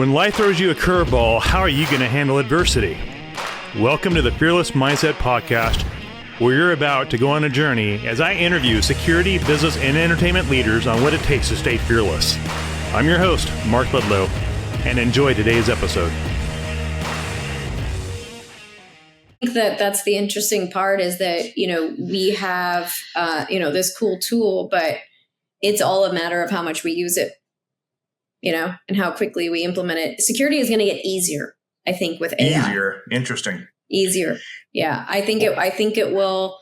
When life throws you a curveball, how are you going to handle adversity? Welcome to the Fearless Mindset Podcast, where you're about to go on a journey as I interview security, business, and entertainment leaders on what it takes to stay fearless. I'm your host, Mark Ledlow, and enjoy today's episode. I think that's the interesting part is that, we have, this cool tool, but it's all a matter of how much we use it, and how quickly we implement it. Security is going to get easier, I think, with AI. Easier. Interesting. Easier. Yeah. I think it will.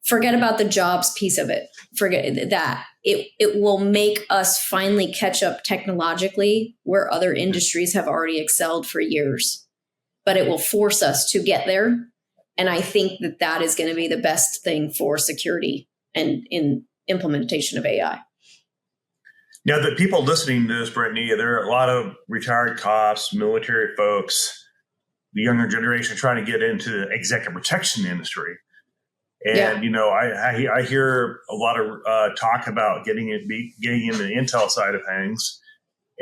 Forget about the jobs piece of it. Forget that. It will make us finally catch up technologically where other industries have already excelled for years, but it will force us to get there. And I think that is going to be the best thing for security and in implementation of AI. Now, the people listening to this, Brittany, there are a lot of retired cops, military folks, the younger generation trying to get into the executive protection industry. And, I hear a lot of talk about getting into the intel side of things.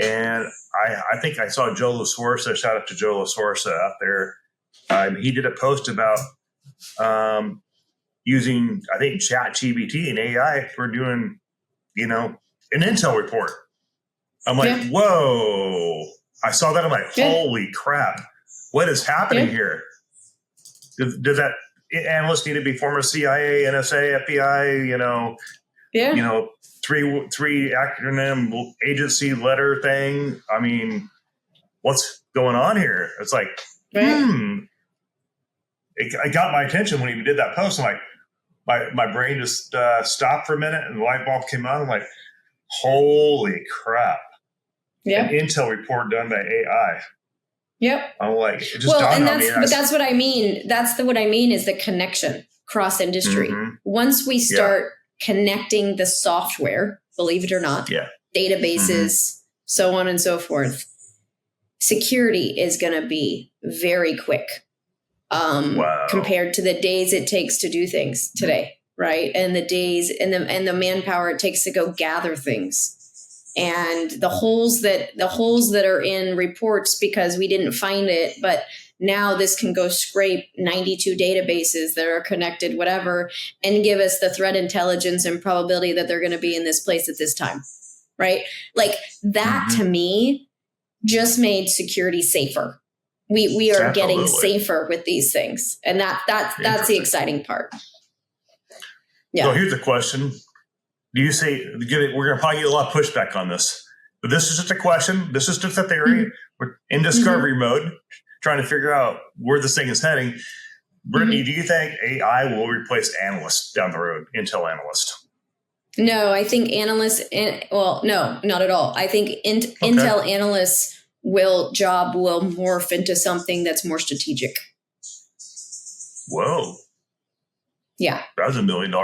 And I think I saw Joe LaSorsa, shout out to Joe LaSorsa out there. He did a post about using, I think, ChatGPT and AI for doing, an intel report. I'm like, whoa. I saw that. I'm like, holy crap. What is happening here? Does that analyst need to be former CIA, NSA, FBI, three acronym agency letter thing? I mean, what's going on here? It's like, It got my attention when he did that post. I'm like, my brain just stopped for a minute and the light bulb came on. I'm like, holy crap. Yeah. An intel report done by AI. Yep. I'm like, it just dawned on me. But that's what I mean. What I mean is the connection cross industry. Mm-hmm. Once we start connecting the software, believe it or not, databases, so on and so forth, security is going to be very quick compared to the days it takes to do things today, right? And the days and the manpower it takes to go gather things. And the holes that are in reports because we didn't find it, but now this can go scrape 92 databases that are connected, whatever, and give us the threat intelligence and probability that they're going to be in this place at this time, right? Like that to me just made security safer. We are getting safer with these things, and that's the exciting part. Yeah. So here's the question. Do you say we're going to probably get a lot of pushback on this, but this is just a question. This is just a theory. We're in discovery mode, trying to figure out where this thing is heading. Brittany, do you think AI will replace analysts down the road, intel analysts? No, I think analysts. No, not at all. I think intel analysts will morph into something that's more strategic. Whoa. Yeah. That was $1 million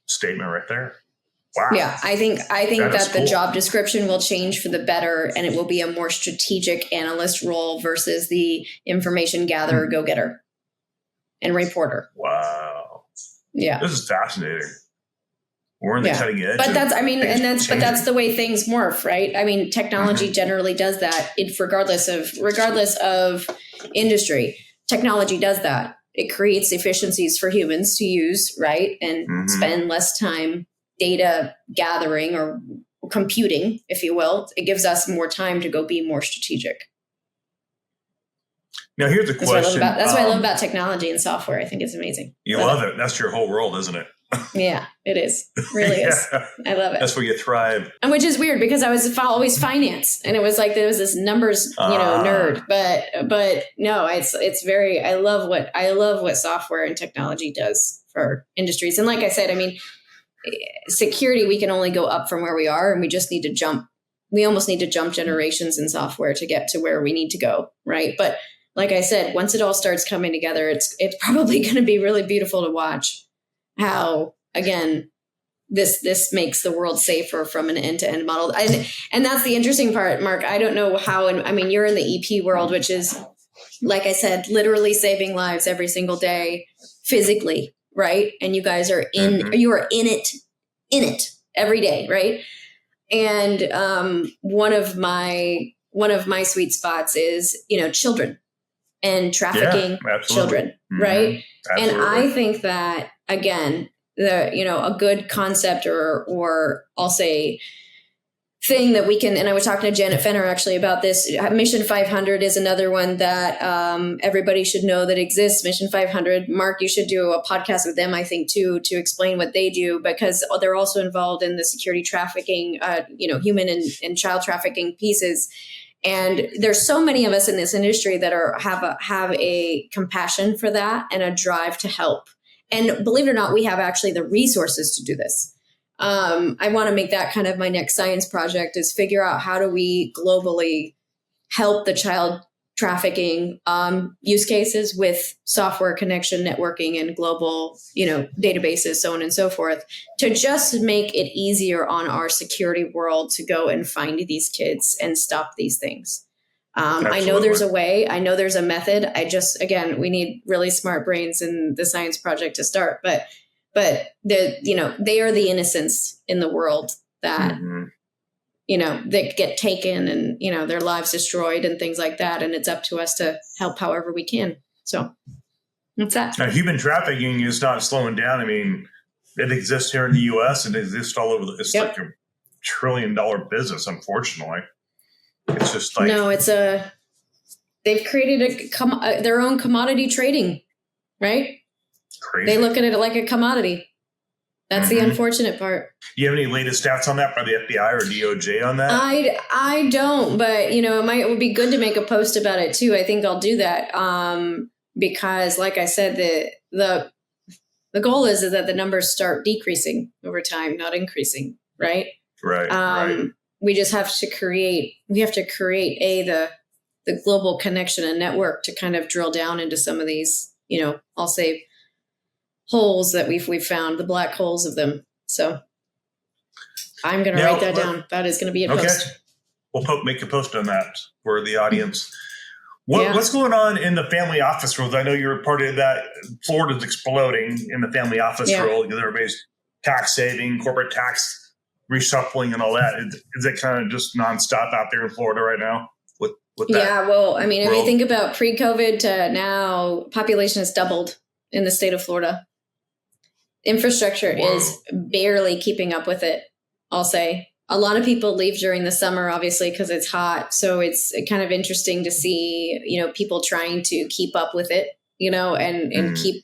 statement right there. Wow. Yeah, I think that the job description will change for the better, and it will be a more strategic analyst role versus the information gatherer, go-getter, and reporter. Wow. Yeah. This is fascinating. We're in the cutting edge. But that's the way things morph, right? I mean, technology generally does that. Regardless of industry, technology does that. It creates efficiencies for humans to use, right, and spend less time data gathering or computing, if you will. It gives us more time to go be more strategic. Now, here's a question. That's what I love about technology and software. I think it's amazing. You love it. That's your whole world, isn't it? Yeah, it is. It really is. I love it. That's where you thrive. And which is weird because I was always finance, and it was like there was this numbers, nerd. But no, it's very. I love what software and technology does for industries. And like I said, I mean, security, we can only go up from where we are, and we just need to jump. We almost need to jump generations in software to get to where we need to go, right? But like I said, once it all starts coming together, it's probably going to be really beautiful to watch how, again, this makes the world safer from an end-to-end model. And that's the interesting part, Mark. I don't know how, and I mean, you're in the EP world, which is, like I said, literally saving lives every single day physically, right? And you guys are you are in it every day, right? And one of my one of my sweet spots is, children and trafficking children, right? Absolutely. And I think that, again, a good concept or I'll say thing that we can, and I was talking to Janet Fenner actually about this. Mission 500 is another one that everybody should know that exists. Mission 500. Mark, you should do a podcast with them, I think, too, to explain what they do, because they're also involved in the security trafficking, human and child trafficking pieces. And there's so many of us in this industry that have a compassion for that and a drive to help. And believe it or not, we have actually the resources to do this. I want to make that kind of my next science project, is figure out how do we globally help the child trafficking use cases with software connection, networking, and global, databases, so on and so forth, to just make it easier on our security world to go and find these kids and stop these things. I know there's a way. I know there's a method. We need really smart brains in the science project to start, but they are the innocents in the world that, that get taken and, their lives destroyed and things like that. And it's up to us to help however we can. So that's that. Now, human trafficking is not slowing down. I mean, it exists here in the U.S. and it exists all over. It's like $1 trillion business, unfortunately. It's just like, no, they've created their own commodity trading, right? Crazy. They look at it like a commodity. That's the unfortunate part. Do you have any latest stats on that by the FBI or DOJ on that? I don't, but it would be good to make a post about it too. I think I'll do that because, like I said, the goal is that the numbers start decreasing over time, not increasing. Right. Right. We just have to create. We have to create the global connection and network to kind of drill down into some of these. I'll say holes that we've found, the black holes of them. So I'm going to write that down. That is going to be a post. We'll make a post on that for the audience. What's going on in the family office world? I know you're part of that. Florida's exploding in the family office world because everybody's tax saving, corporate tax reshuffling, and all that. Is it kind of just nonstop out there in Florida right now? With that? Yeah, well, I mean, if you think about pre-COVID to now, population has doubled in the state of Florida. Infrastructure is barely keeping up with it, I'll say. A lot of people leave during the summer, obviously, because it's hot. So it's kind of interesting to see, people trying to keep up with it, and keep,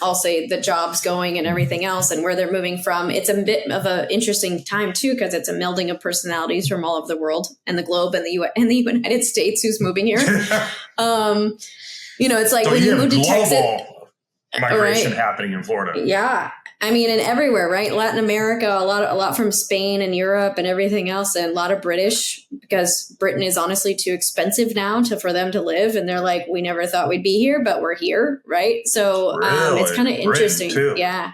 I'll say, the jobs going and everything else and where they're moving from. It's a bit of an interesting time, too, because it's a melding of personalities from all over the world and the globe and the United States who's moving here. It's like when you move to Texas. Migration happening in Florida. Yeah. I mean, and everywhere, right? Latin America, a lot from Spain and Europe and everything else, and a lot of British, because Britain is honestly too expensive now for them to live. And they're like, we never thought we'd be here, but we're here, right? So it's kind of interesting. Too. Yeah.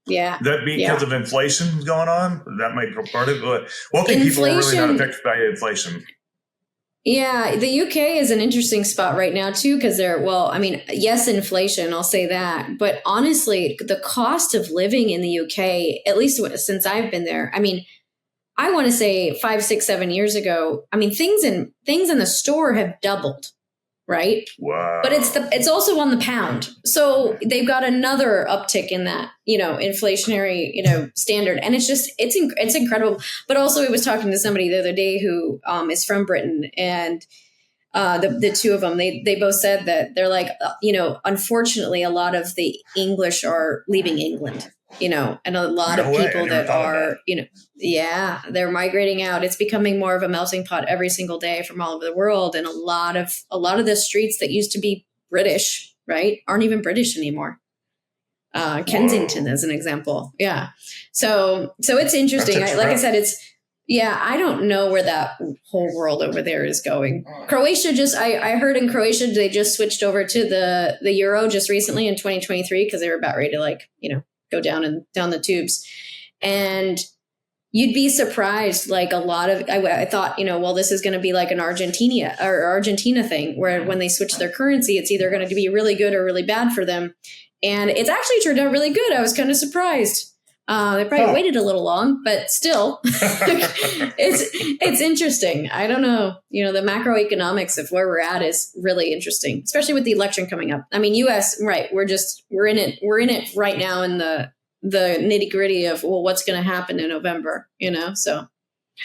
Yeah. That because of inflation going on? That might be part of it. Well, people are really not affected by inflation. Yeah, the UK is an interesting spot right now, too, because yes, inflation, I'll say that. But honestly, the cost of living in the UK, at least since I've been there, I mean, I want to say 5, 6, 7 years ago, I mean, things in the store have doubled, right? Wow. But it's also on the pound. So they've got another uptick in that, inflationary, standard. And it's incredible. But also I was talking to somebody the other day who is from Britain, and the two of them, they both said that they're like, unfortunately, a lot of the English are leaving England, and a lot of people that are, they're migrating out. It's becoming more of a melting pot every single day from all over the world. And a lot of the streets that used to be British, right, aren't even British anymore. Kensington as an example. Yeah. So it's interesting. Like I said, I don't know where that whole world over there is going. Croatia I heard in Croatia, they just switched over to the euro just recently in 2023 because they were about ready to go down the tubes. And you'd be surprised, like a lot of, I thought, this is going to be like an Argentina thing where when they switch their currency, it's either going to be really good or really bad for them. And it's actually turned out really good. I was kind of surprised. They probably waited a little long, but still, it's interesting. I don't know. The macroeconomics of where we're at is really interesting, especially with the election coming up. I mean, U.S. right? We're in it. We're in it right now in the nitty gritty of what's going to happen in November. So,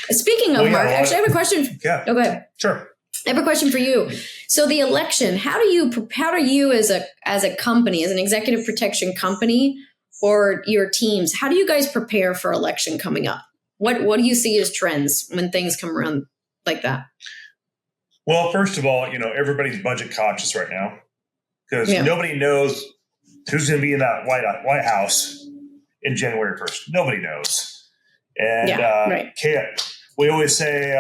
speaking of Mark, actually, I have a question. Yeah. Oh, go ahead. Sure. I have a question for you. So the election, how do you as a company, as an executive protection company, or your teams, how do you guys prepare for election coming up? What do you see as trends when things come around like that? Well, first of all, everybody's budget conscious right now because nobody knows who's going to be in that White House in January 1st. Nobody knows. And right. We always say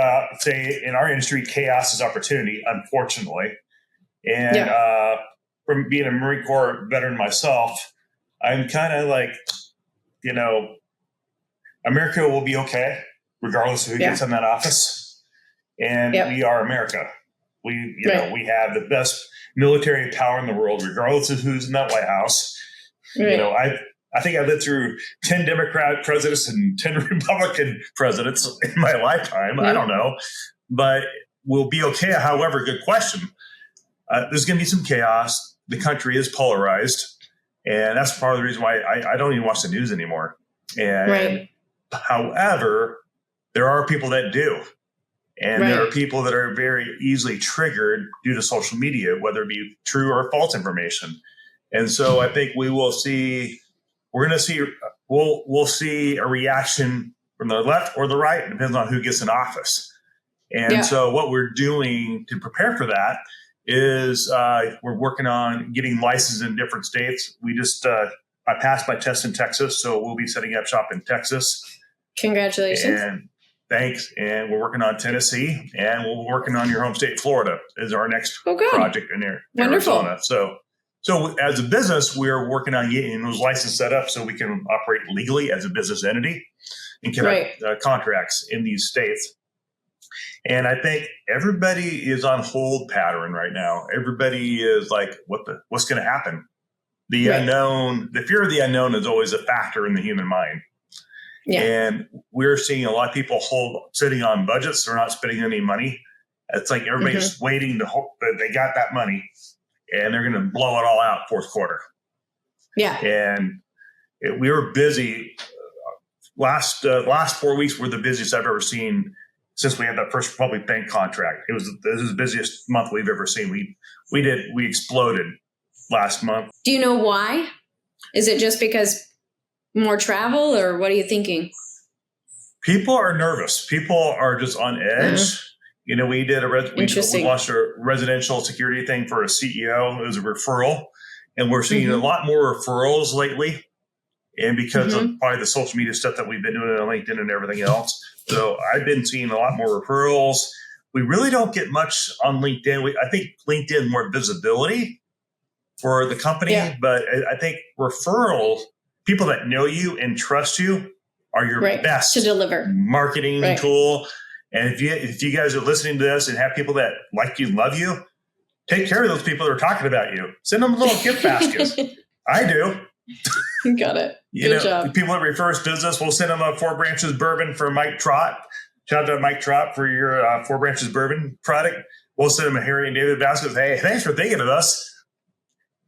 in our industry, chaos is opportunity, unfortunately. And from being a Marine Corps veteran myself, I'm kind of like, America will be okay, regardless of who gets in that office. And we are America. We have the best military power in the world, regardless of who's in that White House. Right. I think I lived through 10 Democrat presidents and 10 Republican presidents in my lifetime. I don't know, but we'll be okay. However, good question. There's going to be some chaos. The country is polarized. And that's part of the reason why I don't even watch the news anymore. And however, there are people that do. And there are people that are very easily triggered due to social media, whether it be true or false information. And so I think we'll see a reaction from the left or the right. It depends on who gets in office. And so what we're doing to prepare for that is we're working on getting licensed in different states. We just I passed my test in Texas, so we'll be setting up shop in Texas. Congratulations. And thanks. And we're working on Tennessee, and we're working on your home state, Florida, is our next project in there. Wonderful. Arizona. So as a business, we're working on getting those licenses set up so we can operate legally as a business entity and conduct contracts in these states. And I think everybody is on hold pattern right now. Everybody is like, what's going to happen? The unknown, the fear of the unknown is always a factor in the human mind. Yeah. And we're seeing a lot of people sitting on budgets. They're not spending any money. It's like everybody's waiting to hope that they got that money and they're going to blow it all out fourth quarter. Yeah. And we were busy. Last 4 weeks were the busiest I've ever seen since we had that First Republic Bank contract. This is the busiest month we've ever seen. We exploded last month. Do you know why? Is it just because more travel, or what are you thinking? People are nervous. People are just on edge. We launched a residential security thing for a CEO. It was a referral, and we're seeing a lot more referrals lately. And because of probably the social media stuff that we've been doing on LinkedIn and everything else. So I've been seeing a lot more referrals. We really don't get much on LinkedIn. I think LinkedIn more visibility for the company, but I think referrals, people that know you and trust you, are your best to deliver marketing tool. And if you guys are listening to this and have people that like you, love you, take care of those people that are talking about you. Send them little gift baskets. I do. Got it. Good job. People that refer us business, we'll send them a 4 Branches bourbon for Mike Trott. Shout out to Mike Trott for your 4 Branches bourbon product. We'll send them a Harry and David basket. Hey, thanks for thinking of us.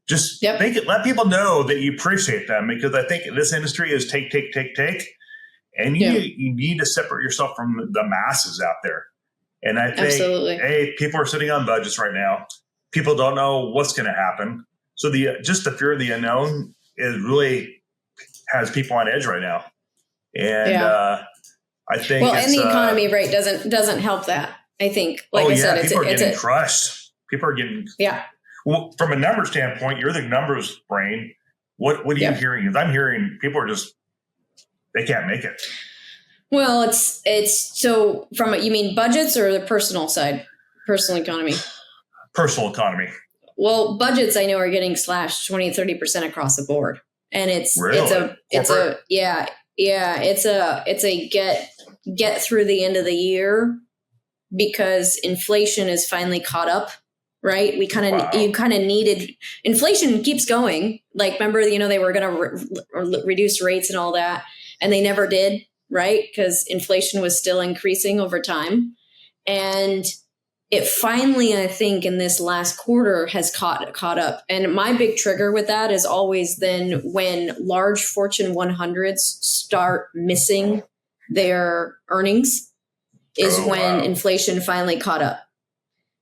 Just let people know that you appreciate them, because I think this industry is take. And you need to separate yourself from the masses out there. And I think, people are sitting on budgets right now. People don't know what's going to happen. So the fear of the unknown has people on edge right now. And I think and the economy doesn't help that. I think, I said, people are getting crushed. People are getting Well, from a number standpoint, you're the numbers brain. What are you hearing? Because I'm hearing people are just, they can't make it. Well, it's so you mean budgets or the personal side, personal economy? Personal economy. Well, budgets I know are getting slashed 20-30% across the board. And it's a get through the end of the year, because inflation is finally caught up. Right. You kind of needed, inflation keeps going. Like, remember, they were going to reduce rates and all that. and they never did, right? Because inflation was still increasing over time. And it finally, I think, in this last quarter has caught up. And my big trigger with that is always then when large Fortune 100s start missing their earnings is when inflation finally caught up.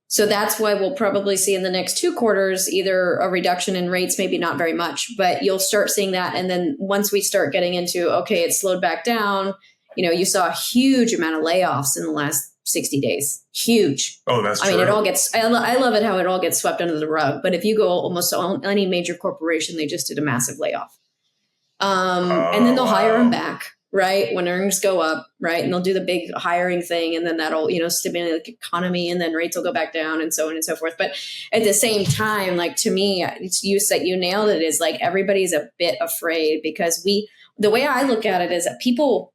So that's why we'll probably see in the next 2 quarters either a reduction in rates, maybe not very much, but you'll start seeing that. And then once we start getting into, okay, it slowed back down, you saw a huge amount of layoffs in the last 60 days. Huge. Oh, that's true. I mean, it all gets, I love it how it all gets swept under the rug. But if you go almost on any major corporation, they just did a massive layoff. And then they'll hire them back, right? When earnings go up, right? And they'll do the big hiring thing. And then that'll, stimulate the economy, and then rates will go back down and so on and so forth. But at the same time, like, to me, you nailed it, is like everybody's a bit afraid because the way I look at it is that people,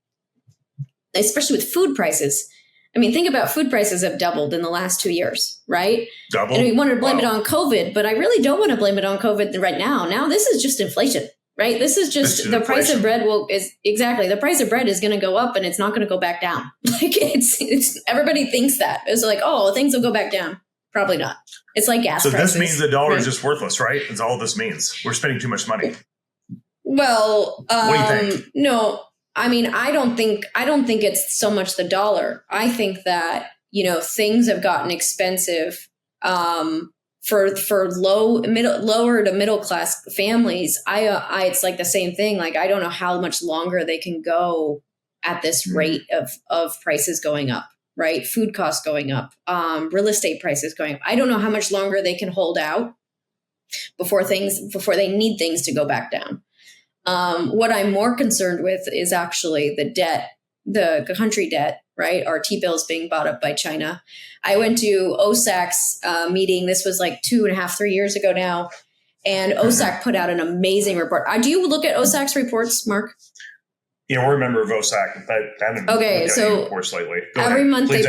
especially with food prices, I mean, think about food prices have doubled in the last 2 years, right? Double? And we wanted to blame it on COVID, but I really don't want to blame it on COVID right now. Now this is just inflation, right? This is just the price of bread the price of bread is going to go up and it's not going to go back down. Like it's everybody thinks that. It's like, oh, things will go back down. Probably not. It's like gas prices. So this means the dollar is just worthless, right? That's all this means. We're spending too much money. Well, what do you think? No. I mean, I don't think it's so much the dollar. I think that, things have gotten expensive for lower to middle class families. It's like the same thing. Like, I don't know how much longer they can go at this rate of prices going up, right? Food costs going up, real estate prices going up. I don't know how much longer they can hold out before they need things to go back down. What I'm more concerned with is actually the debt, the country debt, right? Our T-bills being bought up by China. I went to OSAC's meeting. This was like 2.5, 3 years ago now. And OSAC put out an amazing report. Do you look at OSAC's reports, Mark? Yeah, we're a member of OSAC. I haven't looked at any reports lately. Every month they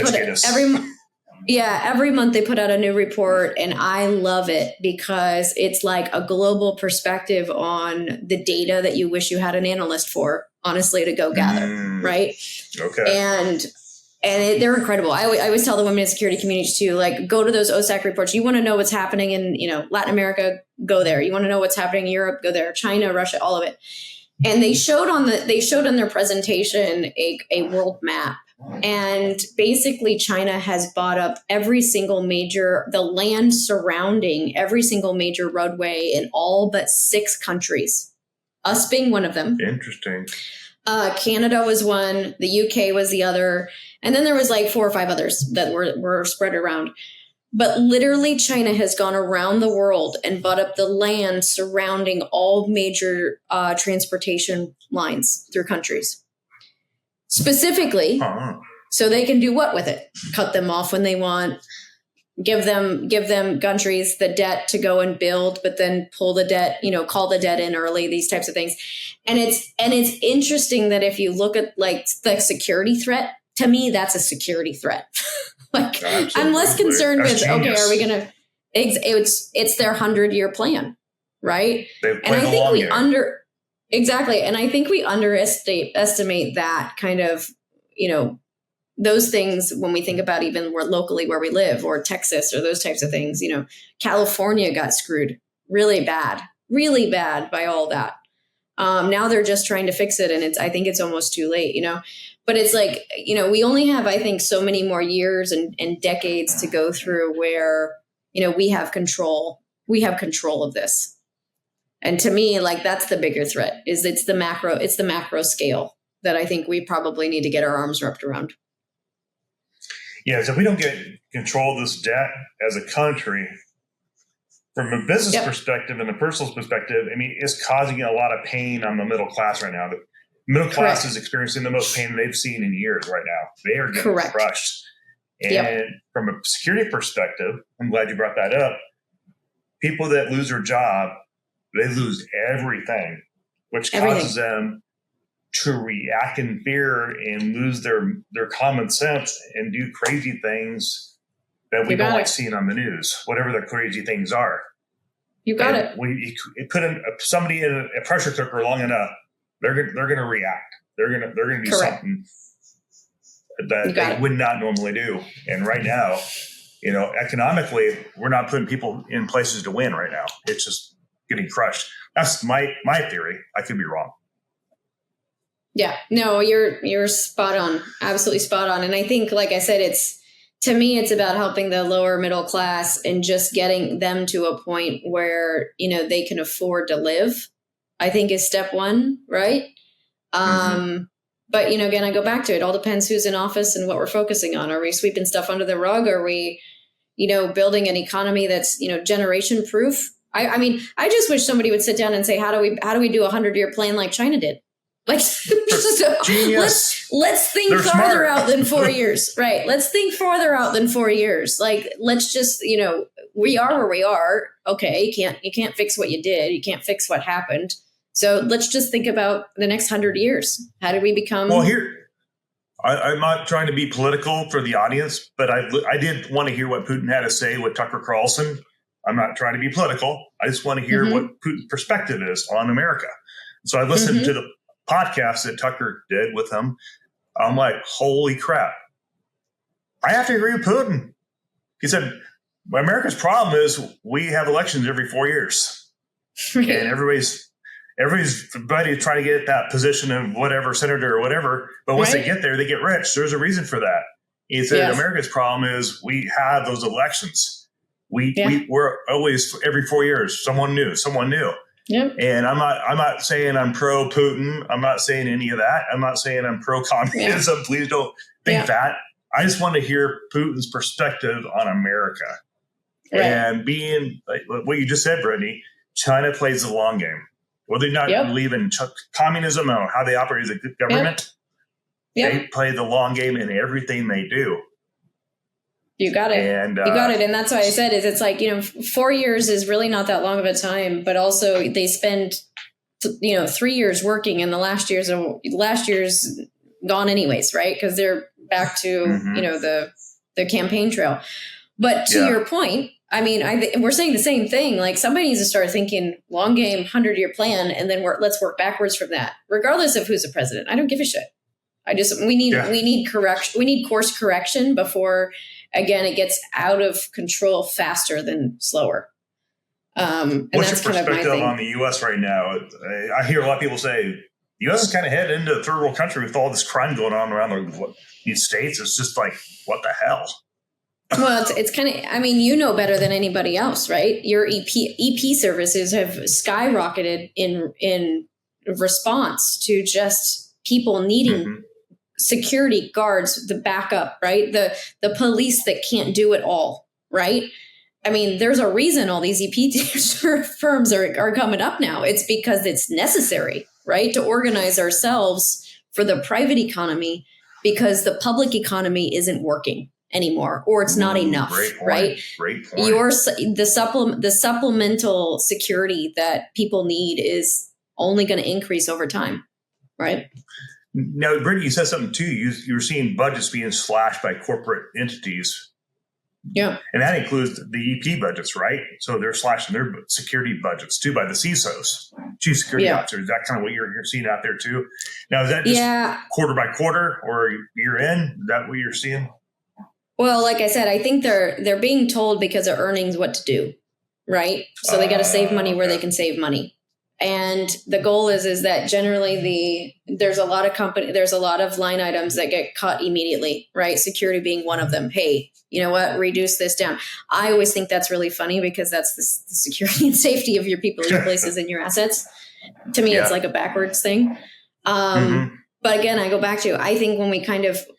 put out a new report, and I love it because it's like a global perspective on the data that you wish you had an analyst for, honestly, to go gather, right? Okay. And they're incredible. I always tell the women in security communities too, like, go to those OSAC reports. You want to know what's happening in, Latin America, go there. You want to know what's happening in Europe, go there. China, Russia, all of it. And they showed on their presentation a world map. And basically China has bought up the land surrounding every single major roadway in all but 6 countries, us being one of them. Interesting. Canada was one, the UK was the other, and then there was like 4 or 5 others that were spread around. But literally China has gone around the world and bought up the land surrounding all major transportation lines through countries. Specifically, so they can do what with it? Cut them off when they want, give them countries the debt to go and build, but then pull the debt, call the debt in early, these types of things. And it's interesting that if you look at like the security threat, to me, that's a security threat. Like, absolutely. I'm less concerned with, okay, are we going to, it's their 100-year plan, right? And I think we underestimate that kind of, those things when we think about even locally where we live, or Texas, or those types of things. California got screwed really bad by all that. Now they're just trying to fix it, and I think it's almost too late, But it's like, we only have, I think, so many more years and decades to go through where, we have control. We have control of this. And to me, like, that's the bigger threat, is it's the macro scale that I think we probably need to get our arms wrapped around. Yeah, so if we don't get control of this debt as a country, from a business perspective and a personal perspective, I mean, it's causing a lot of pain on the middle class right now. The middle class is experiencing the most pain they've seen in years right now. They are getting crushed. And from a security perspective, I'm glad you brought that up. People that lose their job, they lose everything, which causes them to react in fear and lose their common sense and do crazy things that we don't like seeing on the news, whatever the crazy things are. You got it. You put somebody in a pressure cooker long enough, they're going to react. They're going to do Correct. something that they would not normally do. And right now, economically, we're not putting people in places to win right now. It's just getting crushed. That's my theory. I could be wrong. Yeah, no, you're spot on. Absolutely spot on. And I think, like I said, to me, it's about helping the lower middle class and just getting them to a point where, they can afford to live, I think is step one. Right. But, again, I go back to it. All depends who's in office and what we're focusing on. Are we sweeping stuff under the rug? Are we, building an economy that's, generation proof? I mean, I just wish somebody would sit down and say, how do we do a 100-year plan like China did? Like, so let's think farther out than 4 years, right? Let's think farther out than 4 years. Like, let's just, we are where we are. Okay, you can't fix what you did. You can't fix what happened. So let's just think about the next 100 years. How do we become? Well, I'm not trying to be political for the audience, but I did want to hear what Putin had to say with Tucker Carlson. I'm not trying to be political. I just want to hear what Putin's perspective is on America. So I listened to the podcast that Tucker did with him. I'm like, holy crap. I have to agree with Putin. He said, America's problem is we have elections every 4 years. And everybody's trying to get that position of whatever senator or whatever. But once they get there, they get rich. There's a reason for that. He said, America's problem is we have those elections. We're always every 4 years, someone new. Yep. And I'm not saying I'm pro Putin. I'm not saying any of that. I'm not saying I'm pro communism. Yeah. Please don't think that. I just want to hear Putin's perspective on America. Right. And being like what you just said, Brittany, China plays the long game. Well, they not believe in communism or how they operate as a government. Yep. They play the long game in everything they do. You got it. And you got it. And that's why I said it's like, 4 years is really not that long of a time, but also they spend, 3 years working and the last year's gone anyways, right? Because they're back to, the campaign trail. But to your point, I mean, we're saying the same thing. Like somebody needs to start thinking long game, 100-year plan, and then let's work backwards from that, regardless of who's the president. I don't give a shit. We need correction. We need course correction before, again, it gets out of control faster than slower. And what's that's your kind of my perspective thing on the U.S. right now? I hear a lot of people say the U.S. is kind of headed into a third world country with all this crime going on around these states. It's just like, what the hell? Well, it's kind of, I mean, better than anybody else, right? Your EP services have skyrocketed in response to just people needing security guards, the backup, right? The police that can't do it all, right? I mean, there's a reason all these EP firms are coming up now. It's because it's necessary, right? To organize ourselves for the private economy because the public economy isn't working anymore, or it's not enough, right? Great point. The supplemental security that people need is only going to increase over time, right? Now, Brittany, you said something too. You were seeing budgets being slashed by corporate entities. Yeah. And that includes the EP budgets, right? So they're slashing their security budgets too by the CISOs, chief security officers. Is that kind of what you're seeing out there too? Now, is that just quarter by quarter or year end? Is that what you're seeing? Well, like I said, I think they're being told because of earnings what to do, right? So they got to save money where they can save money. And the goal is that generally there's a lot of line items that get cut immediately, right? Security being one of them. Hey, you know what? Reduce this down. I always think that's really funny because that's the security and safety of your people, your places, and your assets. To me, it's like a backwards thing. But again, I go back to, I think when we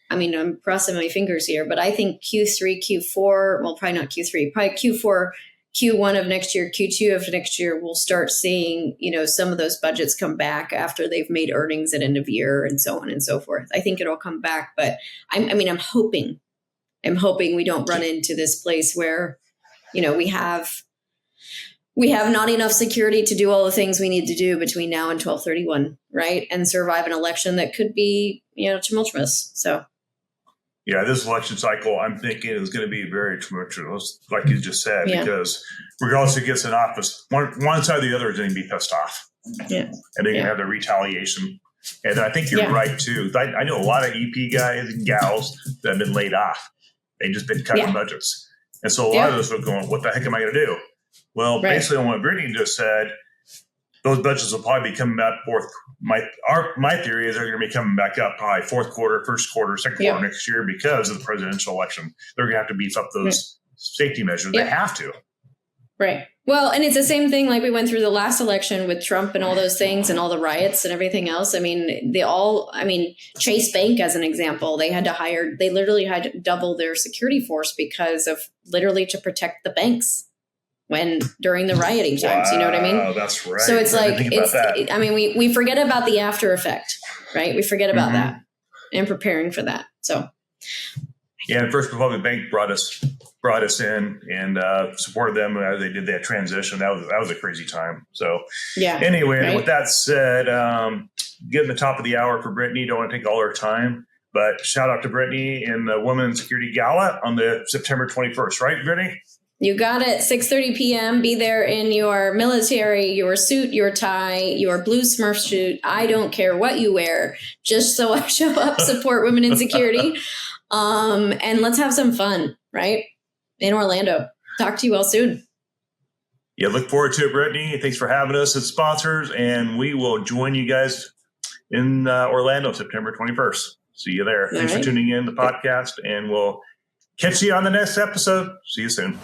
I'm crossing my fingers here, but I think Q3, Q4, well, probably not Q3, probably Q4, Q1 of next year, Q2 of next year, we'll start seeing, some of those budgets come back after they've made earnings at end of year and so on and so forth. I think it'll come back, but I'm hoping we don't run into this place where, we have not enough security to do all the things we need to do between now and 12/31, right? And survive an election that could be, tumultuous. So. Yeah, this election cycle, I'm thinking, is going to be very tumultuous, like you just said, because regardless who gets in office, one side or the other is going to be pissed off. Yeah. And then you have the retaliation. And I think you're right, too. I know a lot of EP guys and gals that have been laid off. They've just been cutting budgets. And so a lot of those folks going, what the heck am I going to do? Well, basically on what Brittany just said, those budgets will probably be coming back my theory is they're going to be coming back up probably fourth quarter, first quarter, second quarter next year because of the presidential election. They're going to have to beef up those safety measures. They have to. Right. Well, and it's the same thing like we went through the last election with Trump and all those things and all the riots and everything else. I mean, Chase Bank, as an example, they literally had to double their security force because of literally to protect the banks during the rioting times. You know what I mean? Oh, that's right. So it's we forget about the after effect, right? We forget about that and preparing for that. So. Yeah, and First Republic Bank brought us in and supported them as they did that transition. That was a crazy time. So anyway, with that said, getting the top of the hour for Brittany. Don't want to take all her time, but shout out to Brittany in the Women Security Gala on the September 21st, right, Brittany? You got it. 6:30 p.m. Be there in your military, your suit, your tie, your blue Smurf suit. I don't care what you wear. Just so I show up, support women in security. And let's have some fun, right? In Orlando. Talk to you all soon. Yeah, look forward to it, Brittany. Thanks for having us as sponsors, and we will join you guys in Orlando September 21st. See you there. Thanks for tuning in to the podcast, and we'll catch you on the next episode. See you soon.